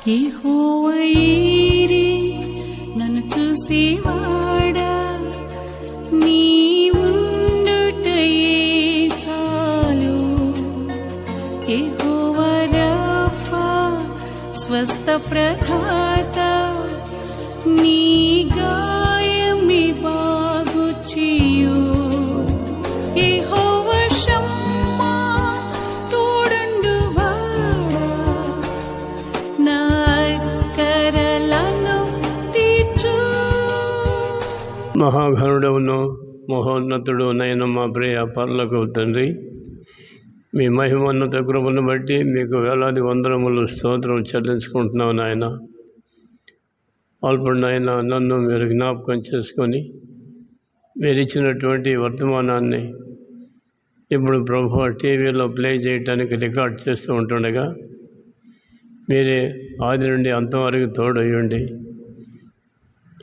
యెహోవా ఈరే నన్ను చూసేవాడా, నీవుండుటయే చాలు. యెహోవా రఫా స్వస్థ ప్రదాత, నీ గాయమే బాగు చేయు. యెహోవా షమ్మా తోడుండువాడా, నా అక్కరలను తీర్చు. మహాఘనుడవును మహోన్నతుడు నైన మా ప్రియ పరలోకపు తండ్రి, మీ మహిమోన్నత కృపను బట్టి మీకు వేలాది వందనములు స్తోత్రం చెల్లించుకుంటున్నావు నాయన. అల్పుడు నాయన, నన్ను మీరు జ్ఞాపకం చేసుకొని మీరు ఇచ్చినటువంటి వర్తమానాన్ని ఇప్పుడు ప్రభు టీవీలో ప్లే చేయడానికి రికార్డ్ చేస్తూ ఉంటుండగా మీరే ఆది నుండి అంతవరకు తోడయ్యండి.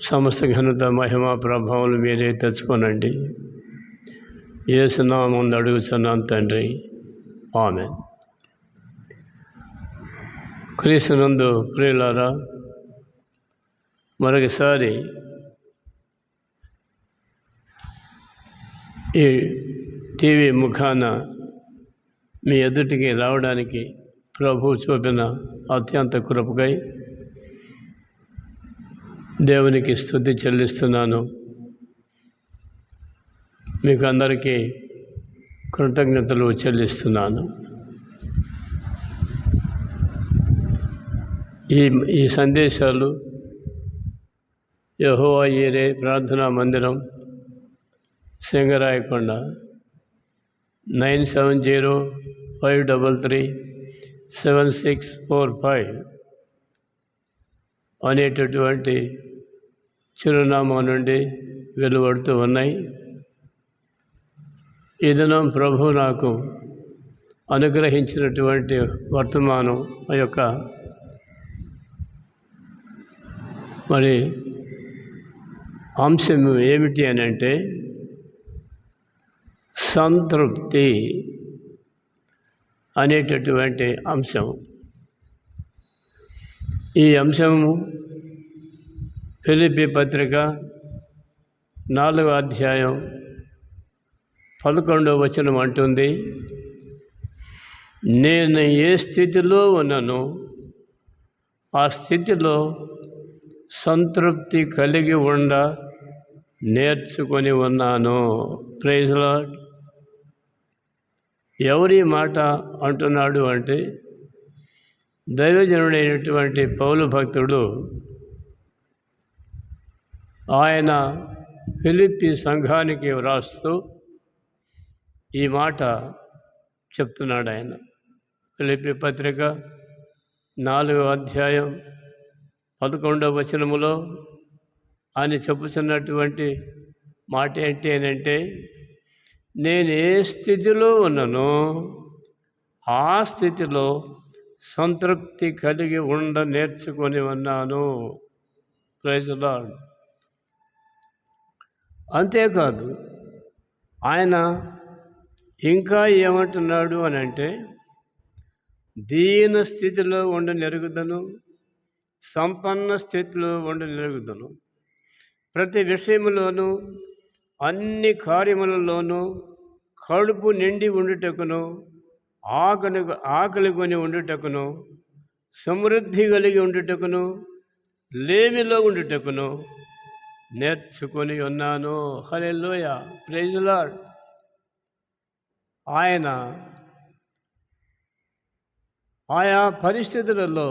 సమస్త ఘనత మహిమ ప్రభావాలు మీరే తెచ్చుకోనండి. యేసు నామమున అడుగుచున్నాను తండ్రి, ఆమేన్. క్రీస్తునందు ప్రియులారా, మరొకసారి ఈ టీవీ ముఖాన మీ ఎదుటికి రావడానికి ప్రభు చూపిన అత్యంత కృపకై దేవునికి స్తుతి చెల్లిస్తున్నాను. మీకు అందరికీ కృతజ్ఞతలు చెల్లిస్తున్నాను. ఈ సందేశాలు యెహోవా ఈరే ప్రార్థనా మందిరం, సింగరాయకొండ, 9705337645 అనేటటువంటి చిరునామా నుండి వెలువడుతూ ఉన్నాయి. ఈ దినం ప్రభు నాకు అనుగ్రహించినటువంటి వర్తమానం యొక్క మరి అంశం ఏమిటి అని అంటే, సంతృప్తి అనేటటువంటి అంశం. ఈ అంశము ఫిలిప్పీ పత్రిక 4వ అధ్యాయం 11వ వచనం అంటుంది, నేను ఏ స్థితిలో ఉన్నానో ఆ స్థితిలో సంతృప్తి కలిగి ఉండ నేర్చుకొని ఉన్నాను. Praise lord. ఎవరి మాట అంటున్నాడు అంటే, దైవజనుడైనటువంటి పౌలు భక్తుడు ఆయన ఫిలిప్పీ సంఘానికి వ్రాస్తూ ఈ మాట చెప్తున్నాడు. ఆయన ఫిలిప్పీ పత్రిక 4వ అధ్యాయం 11వ వచనములో ఆయన చెప్పుతున్నటువంటి మాట ఏంటి అని అంటే, నేను ఏ స్థితిలో ఉన్నానో ఆ స్థితిలో సంతృప్తి కలిగి ఉండ నేర్చుకొని ఉన్నాను. Praise lord. అంతేకాదు, ఆయన ఇంకా ఏమంటున్నాడు అని అంటే, దీన స్థితిలో ఉండ నెరుగుదను, సంపన్న స్థితిలో ఉండ నెరుగుదను. ప్రతి విషయములోనూ అన్ని కార్యములలోనూ కడుపు నిండి ఉండుటకును, ఆకలి కొని ఉండుటకును, సమృద్ధి కలిగి ఉండుటకును, లేమిలో ఉండుటకును నేర్చుకొని ఉన్నాను. హల్లెలూయా. Praise Lord. ఆయన ఆయా పరిస్థితులలో,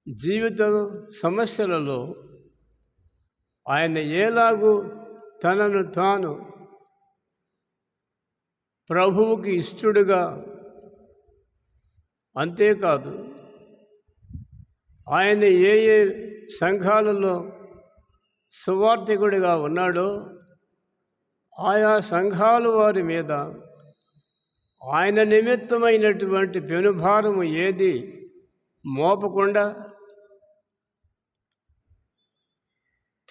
జీవిత సమస్యలలో ఆయన ఎలాగూ తనను తాను ప్రభువుకి ఇష్టడుగా, అంతేకాదు ఆయన ఏ ఏ సంఘాలలో సువార్థికుడిగా ఉన్నాడో ఆయా సంఘాల వారి మీద ఆయన నిమిత్తమైనటువంటి పెనుభారము ఏది మోపకుండా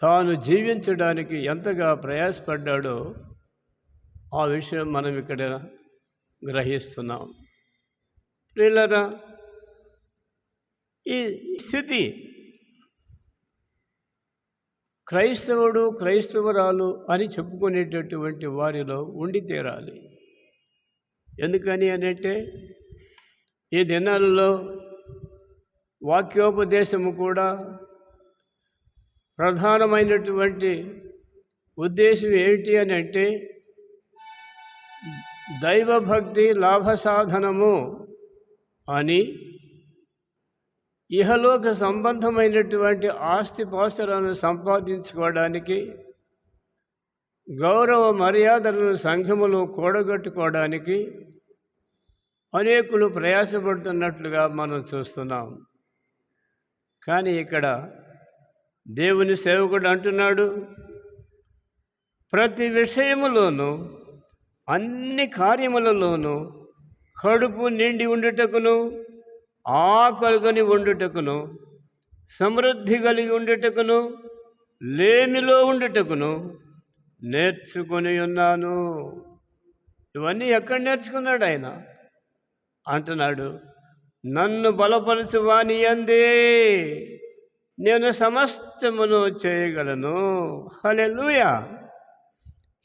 తాను జీవించడానికి ఎంతగా ప్రయాసపడ్డాడో ఆ విషయం మనం ఇక్కడ గ్రహిస్తున్నాం. ప్రియులారా, ఈ స్థితి క్రైస్తవుడు క్రైస్తవురాలు అని చెప్పుకునేటటువంటి వారిలో ఉండి తీరాలి. ఎందుకని అంటే ఈ దినాలలో వాక్యోపదేశము కూడా ప్రధానమైనటువంటి ఉద్దేశం ఏమిటి అని అంటే దైవభక్తి లాభ సాధనము అని ఇహలోక సంబంధమైనటువంటి ఆస్తిపాస్తులను సంపాదించుకోవడానికి, గౌరవ మర్యాదలను సంఘములో కూడగట్టుకోవడానికి అనేకులు ప్రయాసపడుతున్నట్లుగా మనం చూస్తున్నాం. కానీ ఇక్కడ దేవుని సేవకుడు అంటున్నాడు, ప్రతి విషయములోనూ అన్ని కార్యములలోనూ కడుపు నిండి ఉండుటకును, ఆకలిగొని ఉండుటకును, సమృద్ధి కలిగి ఉండుటకును, లేమిలో ఉండుటకును నేర్చుకొని ఉన్నాను. ఇవన్నీ ఎక్కడ నేర్చుకున్నాడు ఆయన? అంటున్నాడు, నన్ను బలపరచు వాని యందే నేను సమస్తమును చేయగలను. హల్లెలూయా.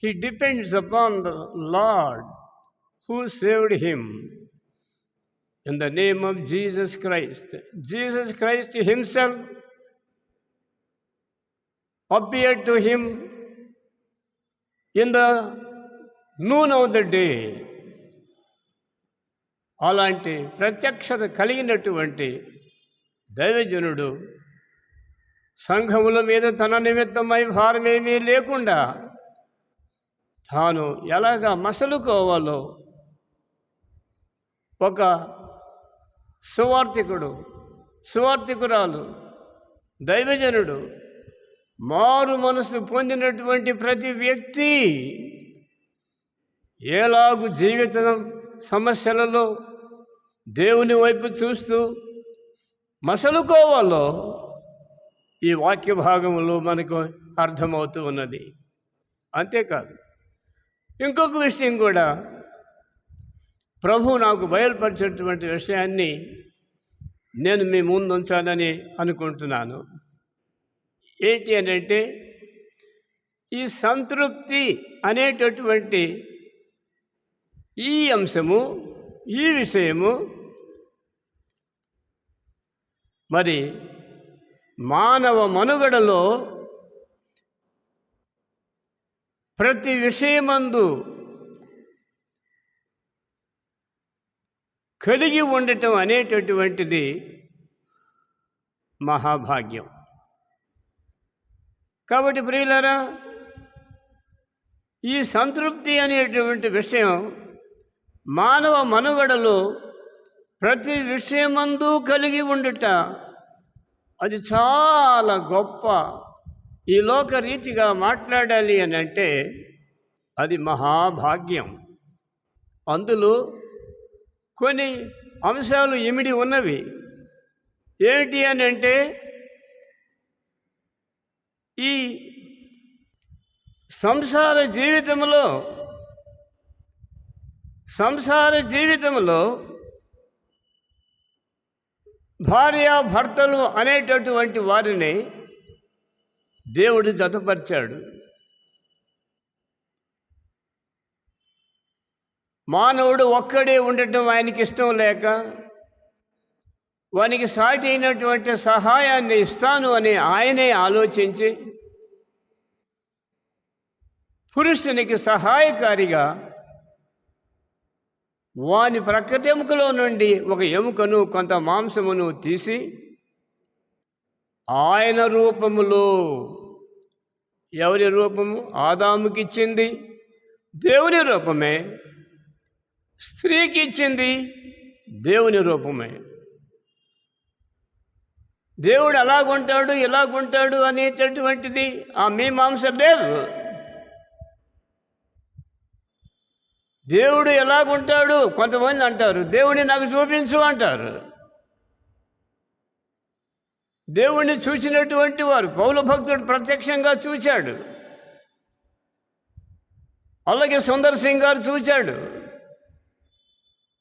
He depends upon the Lord who saved him. In the name of Jesus Christ. Jesus Christ himself appeared to him in the noon of the day. అలాంటి ప్రత్యక్షత కలిగినటువంటి దైవజనుడు సంఘముల మీద తన నిమిత్తమై భారమేమీ లేకుండా తాను ఎలాగా మసలుకోవాలో ఒక సువార్థికురాలు దైవజనుడు మారు మనసు పొందినటువంటి ప్రతి వ్యక్తి ఎలాగు జీవితం సమస్యలలో దేవుని వైపు చూస్తూ మసలుకోవాలో ఈ వాక్య భాగంలో మనకు అర్థమవుతూ ఉన్నది. అంతేకాదు, ఇంకొక విషయం కూడా ప్రభు నాకు బయలుపరిచేటువంటి విషయాన్ని నేను మీ ముందు ఉంచాలని అనుకుంటున్నాను. ఏంటి అని అంటే, ఈ సంతృప్తి అనేటటువంటి ఈ అంశము, ఈ విషయము మరి మానవ మనుగడలో ప్రతి విషయమందు కలిగి ఉండటం అనేటటువంటిది మహాభాగ్యం. కాబట్టి ప్రియులారా, ఈ సంతృప్తి అనేటువంటి విషయం మానవ మనుగడలో ప్రతి విషయమందు కలిగి ఉండుట అది చాలా గొప్ప. ఈ లోక రీతిగా మాట్లాడాలి అని అంటే అది మహాభాగ్యం. అందులో కొన్ని అంశాలు ఇమిడి ఉన్నవి. ఏమిటి అని అంటే, ఈ సంసార జీవితంలో భార్యాభర్తలు అనేటటువంటి వారిని దేవుడు జతపరిచాడు. మానవుడు ఒక్కడే ఉండటం ఆయనకి ఇష్టం లేక, వానికి సాటి అయినటువంటి సహాయాన్ని ఇస్తాను అని ఆయనే ఆలోచించి పురుషునికి సహాయకారిగా వాని ప్రక్కటెముకలో నుండి ఒక ఎముకను కొంత మాంసమును తీసి ఆయన రూపములో, ఎవరి రూపము? ఆదాముకి ఇచ్చింది దేవుని రూపమే, స్త్రీకి ఇచ్చింది దేవుని రూపమే. దేవుడు అలాగుంటాడు ఇలాగుంటాడు అనేటటువంటిది ఆ మీమాంస లేదు. దేవుడు ఎలాగుంటాడు? కొంతమంది అంటారు, దేవుడిని నాకు చూపించు అంటారు. దేవుణ్ణి చూసినటువంటి వారు పౌలు భక్తుడు ప్రత్యక్షంగా చూశాడు, అలాగే సుందర్ సింగ్ గారు చూశాడు.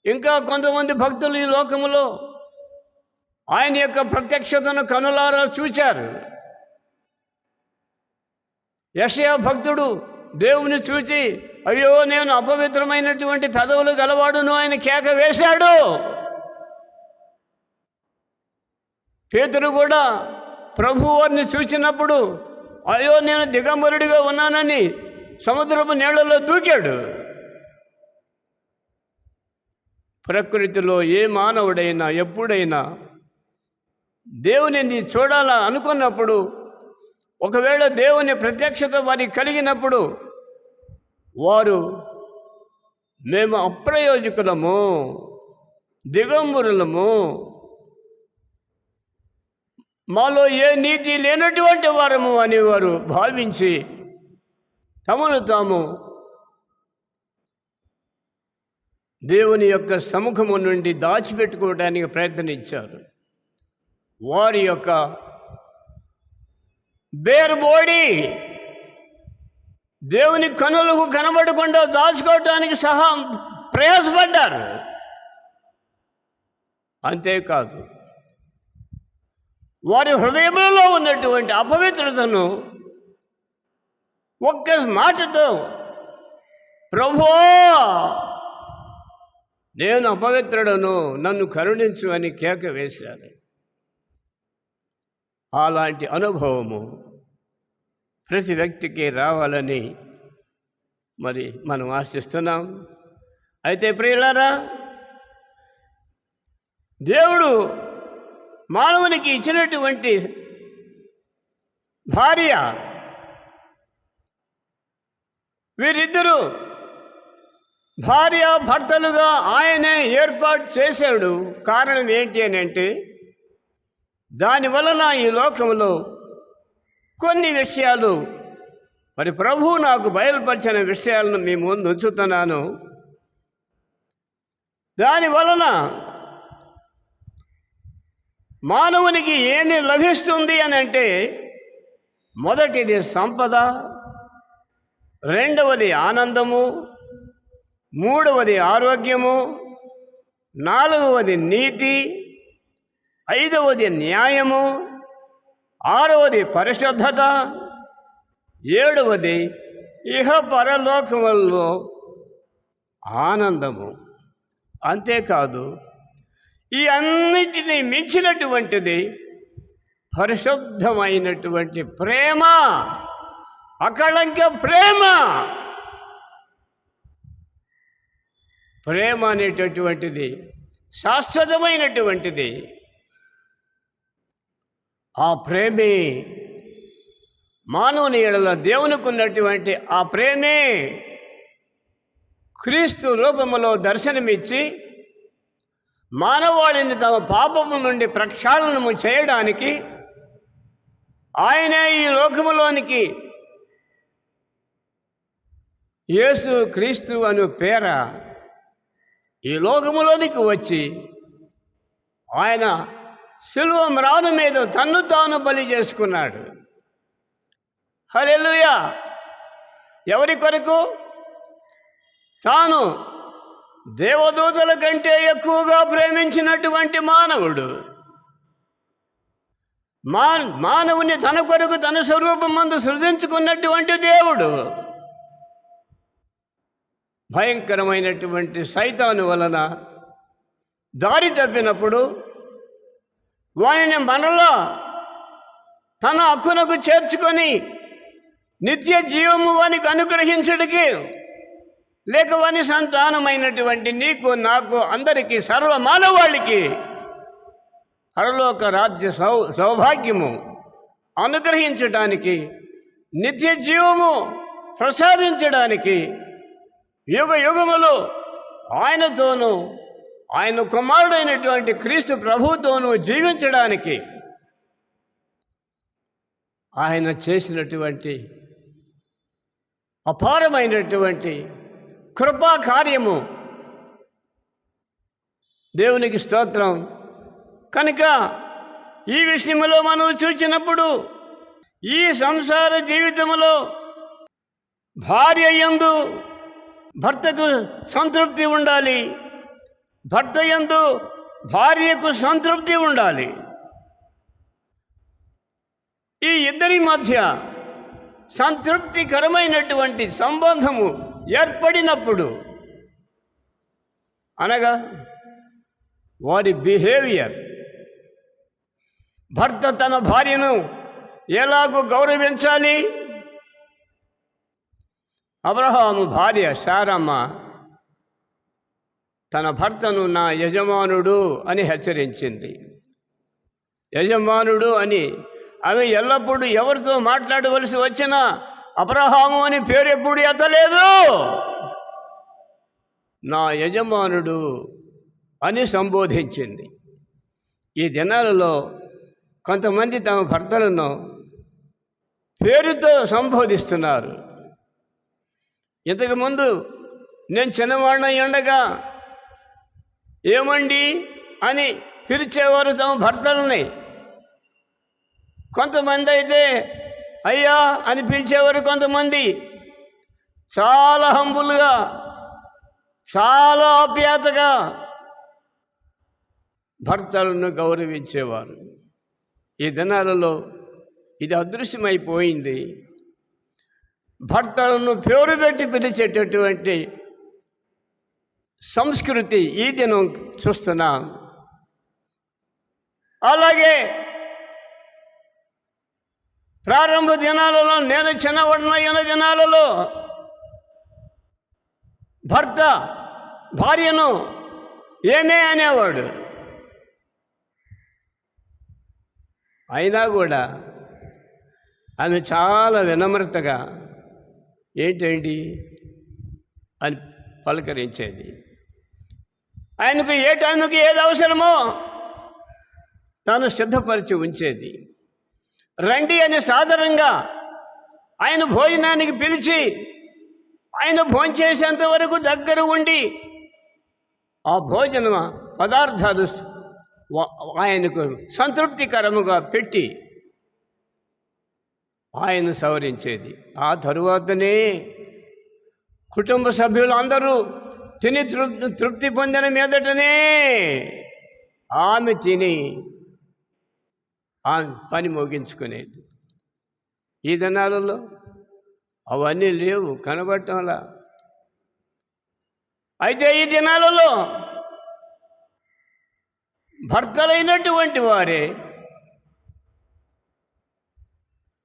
ఇంకా కొంతమంది భక్తులు ఈ లోకములో ఆయన యొక్క ప్రత్యక్షతను కనులారా చూచారు. యెషయా భక్తుడు దేవుని చూచి, అయ్యో నేను అపవిత్రమైనటువంటి పెదవులు గలవాడును ఆయన కేక వేశాడు. పేతురు కూడా ప్రభువారిని చూచినప్పుడు, అయ్యో నేను దిగంబరుడిగా ఉన్నానని సముద్రపు నీళ్లలో దూకాడు. ప్రకృతిలో ఏ మానవుడైనా ఎప్పుడైనా దేవునిని చూడాలా అనుకున్నప్పుడు, ఒకవేళ దేవుని ప్రత్యక్షత వారికి కలిగినప్పుడు వారు మేము అప్రయోజకులము, దిగంబరులము, మాలో ఏ నీతి లేనటువంటి వారము అని వారు భావించి తమను తాము దేవుని యొక్క సముఖము నుండి దాచిపెట్టుకోవడానికి ప్రయత్నించారు. వారి యొక్క బేర్ బాడీ దేవుని కనులకు కనబడకుండా దాచుకోవటానికి సహా ప్రయాసపడ్డారు. అంతేకాదు, వారి హృదయంలో ఉన్నటువంటి అపవిత్రతను ఒక్క మాటతో, ప్రభువా నేను అపవిత్రుడను, నన్ను కరుణించు అని కేక వేశారు. అలాంటి అనుభవము ప్రతి వ్యక్తికి రావాలని మరి మనం ఆశిస్తున్నాం. అయితే ప్రియులారా, దేవుడు మానవునికి ఇచ్చినటువంటి భార్య, వీరిద్దరూ భార్య భర్తలుగా ఆయనే ఏర్పాటు చేశాడు. కారణం ఏంటి అని అంటే, దానివలన ఈ లోకంలో కొన్ని విషయాలు మరి ప్రభువు నాకు బయలుపరిచిన విషయాలను మీ ముందు ఉంచుతున్నాను. దానివలన మానవునికి ఏమి లభిస్తుంది అని అంటే, మొదటిది సంపద, రెండవది ఆనందము, మూడవది ఆరోగ్యము, నాలుగవది నీతి, ఐదవది న్యాయము, ఆరవది పరిశుద్ధత, ఏడవది ఇహ పరలోకములలో ఆనందము. అంతేకాదు, ఈ అన్నిటినీ మించినటువంటిది పరిశుద్ధమైనటువంటి ప్రేమ, అకళంక ప్రేమ. ప్రేమ అనేటటువంటిది శాశ్వతమైనటువంటిది. ఆ ప్రేమే మానవుని ఎడల దేవునికి ఉన్నటువంటి ఆ ప్రేమే క్రీస్తు రూపములో దర్శనమిచ్చి మానవాళిని తమ పాపము నుండి ప్రక్షాళనము చేయడానికి ఆయనే ఈ లోకములోనికి యేసు క్రీస్తు అను పేర ఈ లోకములోనికి వచ్చి ఆయన శిలువ మ్రాను మీద తన్ను తాను బలి చేసుకున్నాడు. హల్లెలూయా! ఎవరి కొరకు? తాను దేవదూతల కంటే ఎక్కువగా ప్రేమించినటువంటి మానవుడు, మానవుని తన కొరకు తన స్వరూపమందు సృజించుకున్నటువంటి దేవుడు, భయంకరమైనటువంటి సైతాను వలన దారి తప్పినప్పుడు వానిని మనలో తన హక్కునకు చేర్చుకొని నిత్య జీవము వానికి అనుగ్రహించడికి, లేక వాని సంతానమైనటువంటి నీకు నాకు అందరికీ సర్వ మానవాళికి పరలోక రాజ్య సౌభాగ్యము అనుగ్రహించడానికి, నిత్య జీవము ప్రసాదించడానికి, యుగ యుగములు ఆయనతోనూ ఆయన కుమారుడైనటువంటి క్రీస్తు ప్రభువుతోనూ జీవించడానికి ఆయన చేసినటువంటి అపారమైనటువంటి కృపా కార్యము. దేవునికి స్తోత్రం. కనుక ఈ విషయంలో మనం చూసినప్పుడు ఈ సంసార జీవితంలో భార్య యందు భర్తకు సంతృప్తి ఉండాలి, భర్త యందు భార్యకు సంతృప్తి ఉండాలి. ఈ ఇద్దరి మధ్య సంతృప్తికరమైనటువంటి సంబంధము ఏర్పడినప్పుడు, అనగా వారి బిహేవియర్, భర్త తన భార్యను ఎలాగూ గౌరవించాలి. అబ్రహాము భార్య శారమ్మ తన భర్తను నా యజమానుడు అని హెచ్చరించింది. యజమానుడు అని ఆమె ఎల్లప్పుడూ ఎవరితో మాట్లాడవలసి వచ్చినా అబ్రహాము అని పేరు ఎప్పుడు ఎత్తలేదు. నా యజమానుడు అని సంబోధించింది. ఈ దినాలలో కొంతమంది తమ భర్తలను పేరుతో సంబోధిస్తున్నారు. ఇంతకుముందు నేను చిన్నవాడినై ఉండగా ఏమండి అని పిలిచేవారు తమ భర్తలని. కొంతమంది అయితే అయ్యా అని పిలిచేవారు. కొంతమంది చాలా హంబుల్గా, చాలా ఆప్యాయతగా భర్తలను గౌరవించేవారు. ఈ దినాలలో ఇది అదృశ్యమైపోయింది. భర్తలను పేరు పెట్టి పిలిచేటటువంటి సంస్కృతి ఈ దినం చూస్తున్నాం. అలాగే ప్రారంభ దినాలలో, నేను చిన్నవాడిన దినాలలో భర్త భార్యను ఏమే అనేవాడు. అయినా కూడా ఆమె చాలా వినమ్రతగా ఏంటండి అని పలకరించేది. ఆయనకు ఏ టైంకి ఏది అవసరమో తాను సిద్ధపరిచి ఉంచేది. రండి అని సాదరంగా ఆయన భోజనానికి పిలిచి ఆయన భోంచేసేంత వరకు దగ్గర ఉండి ఆ భోజన పదార్థాలు ఆయనకు సంతృప్తికరముగా పెట్టి ఆయన సవరించేది. ఆ తరువాతనే కుటుంబ సభ్యులు అందరూ తిని తృప్తి పొందిన మీదటనే ఆమె తిని ఆమె పని ముగించుకునేది. ఈ దినాలలో అవన్నీ లేవు, కనబడటంలా. అయితే ఈ దినాలలో భర్తలైనటువంటి వారే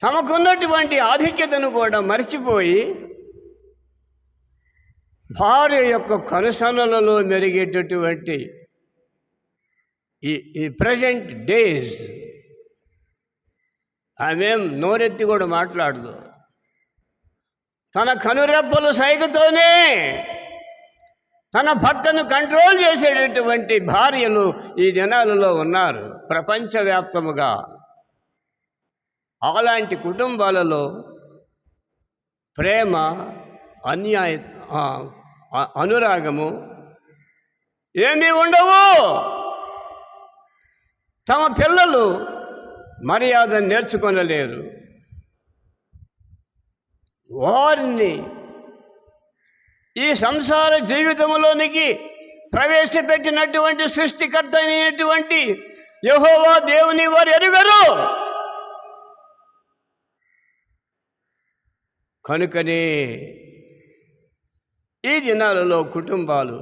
తమకున్నటువంటి ఆధిక్యతను కూడా మర్చిపోయి భార్య యొక్క కనుసన్నలలో మెరిగేటటువంటి ఈ ప్రజెంట్ డేస్ ఆమెం నోరెత్తి కూడా మాట్లాడదు. తన కనురెప్పలు సైగతోనే తన భర్తను కంట్రోల్ చేసేటటువంటి భార్యలు ఈ దినాలలో ఉన్నారు ప్రపంచవ్యాప్తముగా. అలాంటి కుటుంబాలలో ప్రేమ, అనురాగము ఏమీ ఉండవు. తమ పిల్లలు మర్యాద నేర్చుకొనలేరు. వారిని ఈ సంసార జీవితంలోనికి ప్రవేశపెట్టినటువంటి సృష్టికర్త అయినటువంటి యెహోవా దేవుని వారు ఎరుగరు. కనుకనే ఈ దినాలలో కుటుంబాలు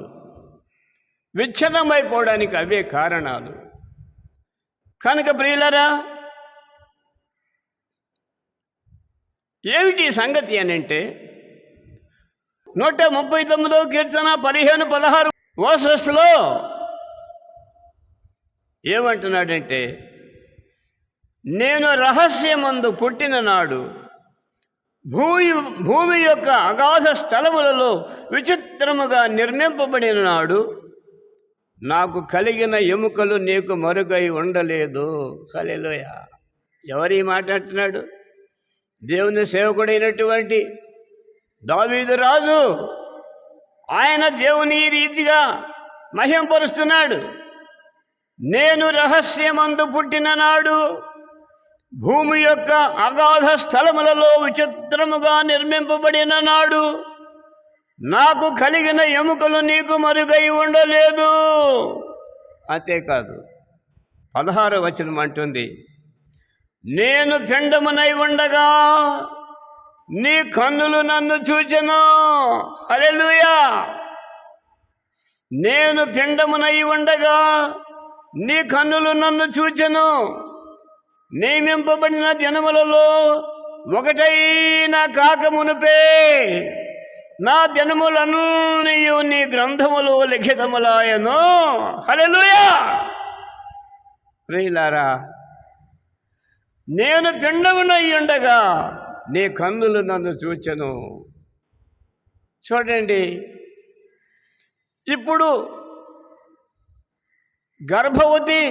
విచ్ఛిన్నమైపోవడానికి అవే కారణాలు. కనుక ప్రియులరా, ఏమిటి సంగతి అని అంటే 139వ కీర్తన 15-16 వర్సెస్లో ఏమంటున్నాడంటే, నేను రహస్యమందు పుట్టిన నాడు, భూమి యొక్క అగాధ స్థలములలో విచిత్రముగా నిర్మింపబడిన నాడు, నాకు కలిగిన ఎముకలు నీకు మరుగై ఉండలేదు. హల్లెలూయా. ఎవరి మాట అంటున్నాడు? దేవుని సేవకుడైనటువంటి దావీదు రాజు. ఆయన దేవుని ఈ రీతిగా మహింపరుస్తున్నాడు. నేను రహస్యమందు పుట్టిన నాడు, భూమి యొక్క అగాధ స్థలములలో విచిత్రముగా నిర్మింపబడిన నాడు, నాకు కలిగిన ఎముకలు నీకు మరుగై ఉండలేదు. అంతేకాదు 16వ వచనం అంటుంది, నేను పిండమునై ఉండగా నీ కన్నులు నన్ను చూచెను. హల్లెలూయా. నేను పిండమునై ఉండగా నీ కన్నులు నన్ను చూచెను. నియమింపబడిన దినములలో ఒకటైనా కాకమునుపే నా దినములన్నీ నీ గ్రంథములో లిఖితములాయను. హల్లెలూయా. ప్రియులారా, నేను పిండమునై ఉండగా నీ కన్నులు నన్ను చూచెను. చూడండి, ఇప్పుడు గర్భవతి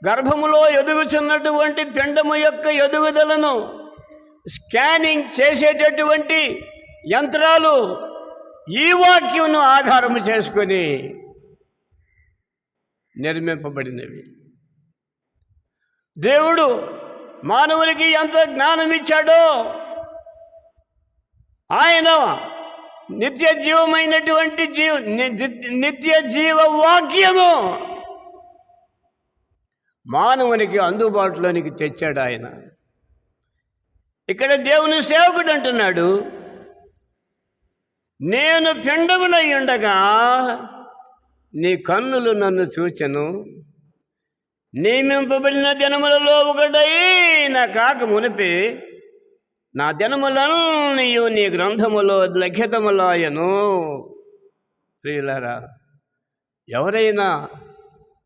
గర్భములో ఎదుగుచున్నటువంటి పిండము యొక్క ఎదుగుదలను స్కానింగ్ చేసేటటువంటి యంత్రాలు ఈ వాక్యంను ఆధారము చేసుకొని నిర్మింపబడినవి. దేవుడు మానవునికి ఎంత జ్ఞానం ఇచ్చాడో, ఆయన నిత్య జీవమైనటువంటి నిత్య జీవ వాక్యము మానవునికి అందుబాటులోనికి తెచ్చాడు ఆయన. ఇక్కడ దేవుని సేవకుడు అంటున్నాడు, నేను పిండమునై ఉండగా నీ కన్నులు నన్ను చూచెను. నియమింపబడిన దినములలో ఒకటైనా కాక మునిపి నా దినములన్నీ నీ గ్రంథములో లిఖితములాయను. ప్రియులారా, ఎవరైనా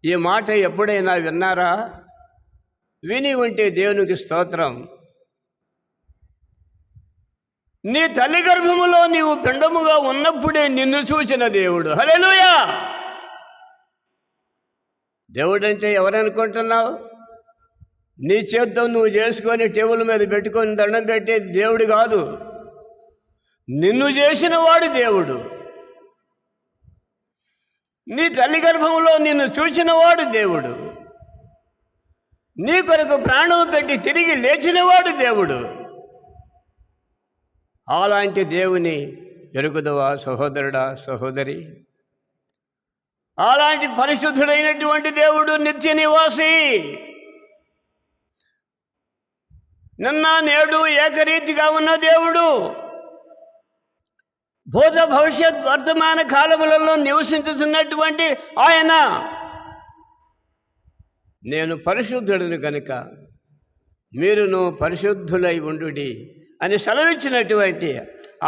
ఈ మాట ఎప్పుడైనా విన్నారా? విని ఉంటే దేవునికి స్తోత్రం. నీ తల్లి గర్భములో నీవు పిండముగా ఉన్నప్పుడే నిన్ను చూచిన దేవుడు. హల్లెలూయా. దేవుడు అంటే ఎవరనుకుంటున్నావు? నీ చేత్తో నువ్వు చేసుకొని టేబుల్ మీద పెట్టుకొని దండం పెట్టేది దేవుడు కాదు. నిన్ను చేసిన వాడు దేవుడు. నీ తల్లి గర్భంలో నిన్ను చూచిన వాడు దేవుడు. నీ కొరకు ప్రాణం పెట్టి తిరిగి లేచినవాడు దేవుడు. అలాంటి దేవుని ఎరుగుదవా సహోదరుడా, సహోదరి? అలాంటి పరిశుద్ధుడైనటువంటి దేవుడు నిత్య నివాసి. నిన్న నేడు ఏకరీతిగా ఉన్న దేవుడు. భూత భవిష్యత్ వర్తమాన కాలములలో నివసించుతున్నటువంటి ఆయన. నేను పరిశుద్ధుడిని కనుక మీరును పరిశుద్ధులై ఉండుడి అని సెలవిచ్చినటువంటి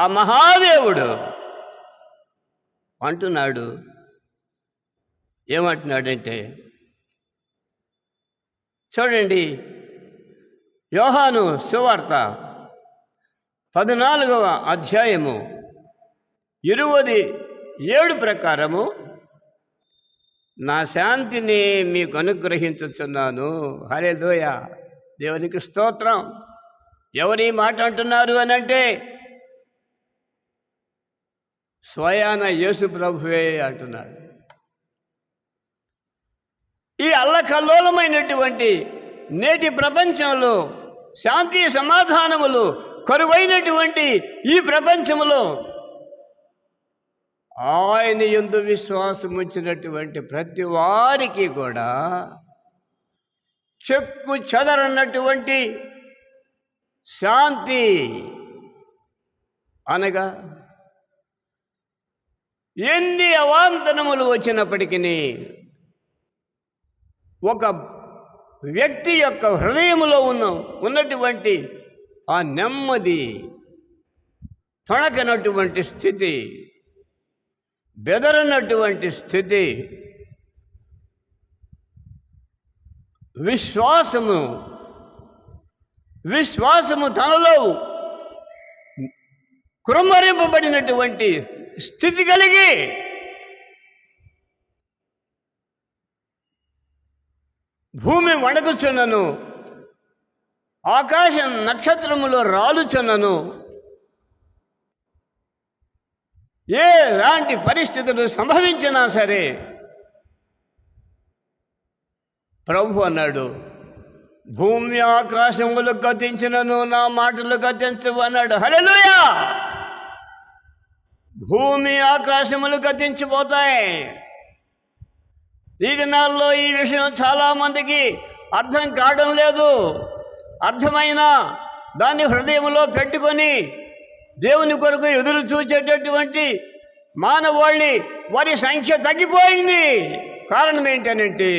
ఆ మహాదేవుడు అంటున్నాడు. ఏమంటున్నాడంటే చూడండి, యోహాను సువార్త 14వ అధ్యాయము 27 ప్రకారము, నా శాంతిని మీకు అనుగ్రహించుచున్నాను. హల్లెలూయా. దేవునికి స్తోత్రం. ఎవరి మాట అంటున్నారు అని అంటే స్వయాన యేసు ప్రభువే అంటున్నాడు. ఈ అల్లకల్లోలమైనటువంటి నేటి ప్రపంచంలో శాంతి సమాధానములు కరువైనటువంటి ఈ ప్రపంచంలో ఆయన యందు విశ్వాసం ఉంచినటువంటి ప్రతి వారికి కూడా చెక్కు చెదరన్నటువంటి శాంతి, అనగా ఎన్ని అవాంతరములు వచ్చినప్పటికీ ఒక వ్యక్తి యొక్క హృదయంలో ఉన్నటువంటి ఆ నెమ్మది, తొణకనటువంటి స్థితి, బెదరనటువంటి స్థితి, విశ్వాసము తనలో కృమ్మరింపబడినటువంటి స్థితి కలిగి భూమి వణకుచున్నను, ఆకాశం నక్షత్రములో రాలుచున్నను, ఎలాంటి పరిస్థితులు సంభవించినా సరే ప్రభు అన్నాడు, భూమి ఆకాశములు గతించినను నా మాటలు గతించవు అన్నాడు. హల్లెలూయా. భూమి ఆకాశములు గతించిపోతాయి, ఈ దినాల్లో ఈ విషయం చాలామందికి అర్థం కావడం లేదు. అర్థమైన దాన్ని హృదయంలో పెట్టుకొని దేవుని కొరకు ఎదురు చూసేటటువంటి మానవాళి వారి సంఖ్య తగ్గిపోయింది. కారణం ఏంటనంటే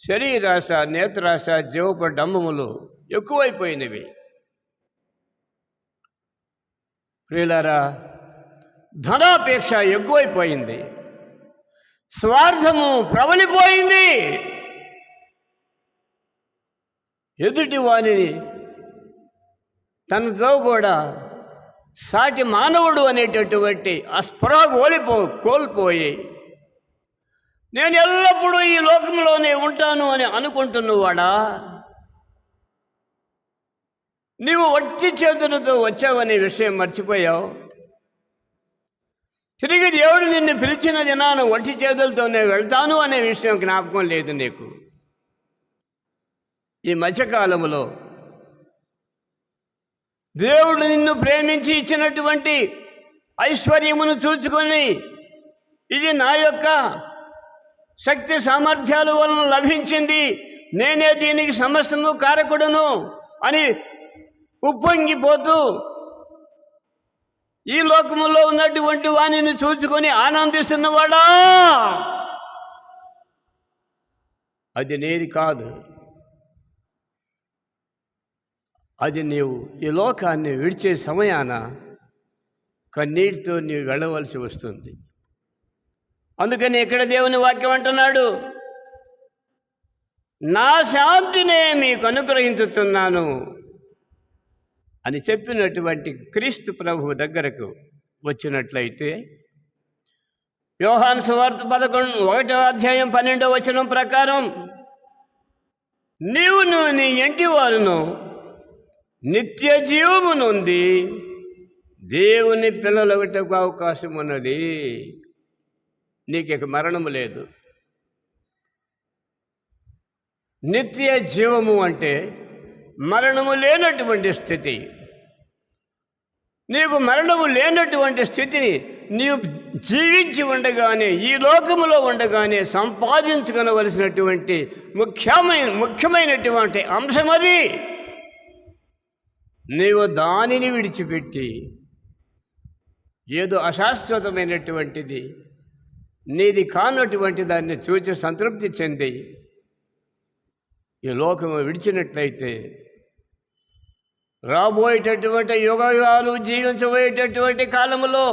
శరీరాశ, నేత్రాశ, జీవపు డంబములు ఎక్కువైపోయినవి. ప్రియులారా, ధనాపేక్ష ఎక్కువైపోయింది, స్వార్థము ప్రబలిపోయింది. ఎదుటి వాణిని తనతో కూడా సాటి మానవుడు అనేటటువంటి ఆ స్పృహ కోల్పోయి నేను ఎల్లప్పుడూ ఈ లోకంలోనే ఉంటాను అని అనుకుంటున్నవాడా, నీవు వట్టి చేతులతో వచ్చావనే విషయం మర్చిపోయావు. తిరిగి దేవుడు నిన్ను పిలిచిన దినాన వట్టి చేతులతోనే వెళ్తాను అనే విషయం జ్ఞాపకం లేదు నీకు. ఈ మధ్యకాలంలో దేవుడు నిన్ను ప్రేమించి ఇచ్చినటువంటి ఐశ్వర్యమును చూచుకొని ఇది నా యొక్క శక్తి సామర్థ్యాల వలన లభించింది, నేనే దీనికి సమస్తము కారకుడును అని ఉప్పొంగిపోతూ ఈ లోకములో ఉన్నటువంటి వాణిని చూచుకొని ఆనందిస్తున్నవాడా, అది నేది కాదు. అది నీవు ఈ లోకాన్ని విడిచే సమయాన కన్నీటితో నీవు వెళ్ళవలసి వస్తుంది. అందుకని ఇక్కడ దేవుని వాక్యం అంటున్నాడు, నా శాంతినే మీకు అనుగ్రహించుతున్నాను అని చెప్పినటువంటి క్రీస్తు ప్రభువు దగ్గరకు వచ్చినట్లయితే యోహాను సువార్త 1వ అధ్యాయం 12వ వచనం ప్రకారం నీవును నీ ఇంటి వారును నిత్య జీవము నొంది దేవుని పిల్లలగుటకు అవకాశం ఉన్నది. నీకు మరణము లేదు. నిత్య జీవము అంటే మరణము లేనటువంటి స్థితి. నీకు మరణము లేనటువంటి స్థితిని నీవు జీవించి ఉండగానే, ఈ లోకములో ఉండగానే సంపాదించుకొనవలసినటువంటి ముఖ్యమైనటువంటి అంశం అది. నీవు దానిని విడిచిపెట్టి ఏదో అశాశ్వతమైనటువంటిది, నీది కానటువంటి దాన్ని చూచి సంతృప్తి చెంది ఈ లోకము విడిచినట్లయితే రాబోయేటటువంటి యుగాలు జీవించబోయేటటువంటి కాలములో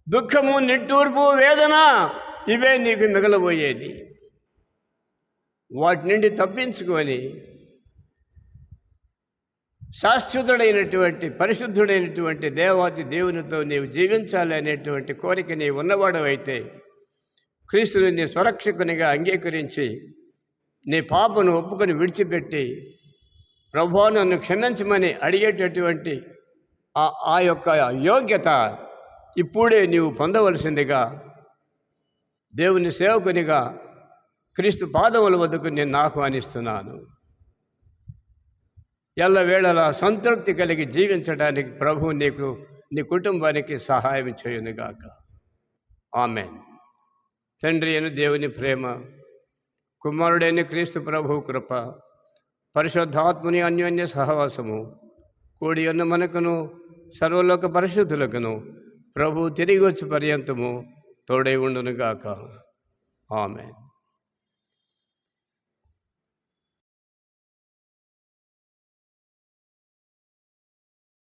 దుఃఖము, నిట్టూర్పు, వేదన ఇవే నీకు మిగలబోయేది. వాటి నుండి తప్పించుకొని శాశ్వతుడైనటువంటి పరిశుద్ధుడైనటువంటి దేవాతి దేవునితో నీవు జీవించాలి అనేటువంటి కోరిక నీవు ఉన్నవాడవైతే క్రీస్తుని నీ స్వరక్షకునిగా అంగీకరించి నీ పాపను ఒప్పుకొని విడిచిపెట్టి ప్రభువా నన్ను క్షమించమని అడిగేటటువంటి ఆ యొక్క యోగ్యత ఇప్పుడే నీవు పొందవలసిందిగా దేవుని సేవకునిగా క్రీస్తు పాదముల వద్దకు నేను ఆహ్వానిస్తున్నాను. ఎల్లవేళలా సంతృప్తి కలిగి జీవించడానికి ప్రభువు నీకు, నీ కుటుంబానికి సహాయం చేయునుగాక. ఆమేన్. తండ్రి అయిన దేవుని ప్రేమ, కుమారుడైన క్రీస్తు ప్రభువు కృప, పరిశుద్ధాత్ముని అన్యోన్య సహవాసము కూడి ఉన్న మనకును సర్వలోక పరిశుద్ధులకును ప్రభువు తిరిగి వచ్చి పర్యంతము తోడై ఉండునుగాక. ఆమేన్.